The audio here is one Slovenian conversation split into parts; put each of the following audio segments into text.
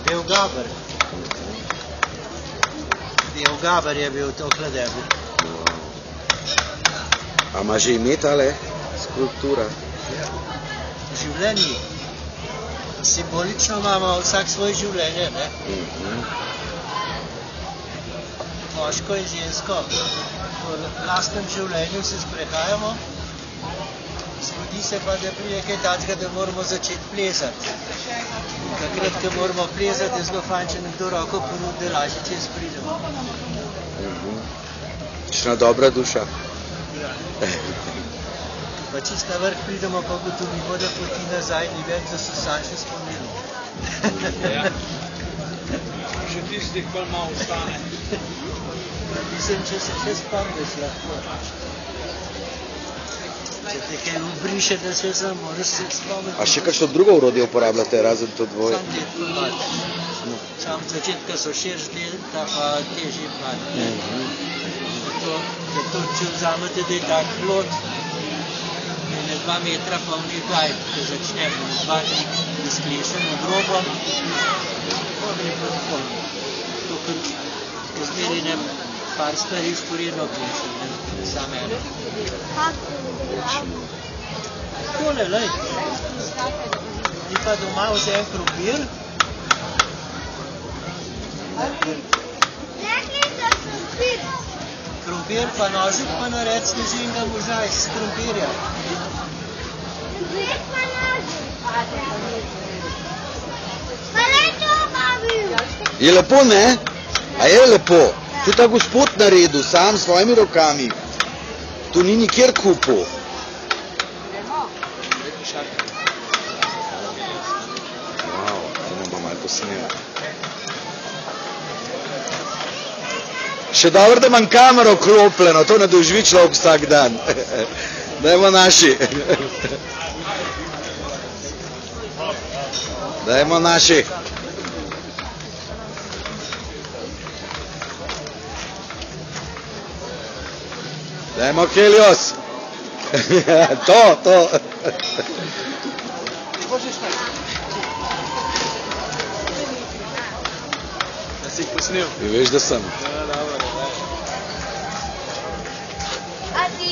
Bil Gaber. Bil Gaber je bil tokle debel. A ima že ime tale skulptura? Življenje. Simbolično imamo vsak svoje življenje, ne? Moško in žensko. V lastnem življenju se sprehajamo. Zgodi se pa, da prije kaj takega, da moramo začeti plesati. Takrat, ko moramo plesati, je zelo fajn, če nekdo roko ponudi, da lažje čez pridemo. Kakšna dobra duša. Pa čist na vrh pridemo, pa ugotovimo, da poti nazaj ni več, da so sam še spomnili. Še tistih, ko malo ostane. Mislim, če se še spomniš lahko. Če te kaj ubriše, da se sam moraš se spomniti. A še kakšno drugo orodje uporabljate, razen to dvoje? Sam tet pomati. Sam začetka so širš del, ta pa težji plat. Zato, če vzamete, da je tak plot, je 2 metra polni gajb, ko začnemo z 2 izklešen od robom, pa gre proti polno. To, ker zmeri ne par stvari sporedno klešen, ne sam eno. Tole, lej. Ti pa doma vzem krompir. Krompir pa nožik pa nared snežinega moža iz krompirja. Je lepo, ne? A je lepo? To je ta gospod naredil, sam s svojimi rokami. To ni nikjer kupil. Wow, to bomo malo posnel. Še dobro, da imam kamero klopljeno, to ne doživi človek vsak dan. Dajmo naši. Dajmo naši. Dajmo Helios. To. Da si jih posnel? Veš, da sem. A ti?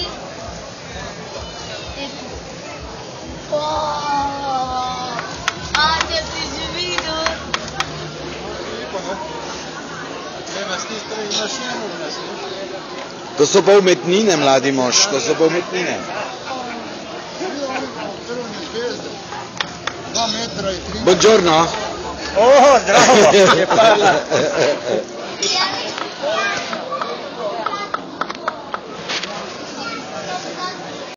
A te preživido? Treba s te strani mašinu vnas. To so pa umetnine, mladi mož, to so pa umetnine. 2 metra in 3. Buongiorno. Zdravo. Je parla.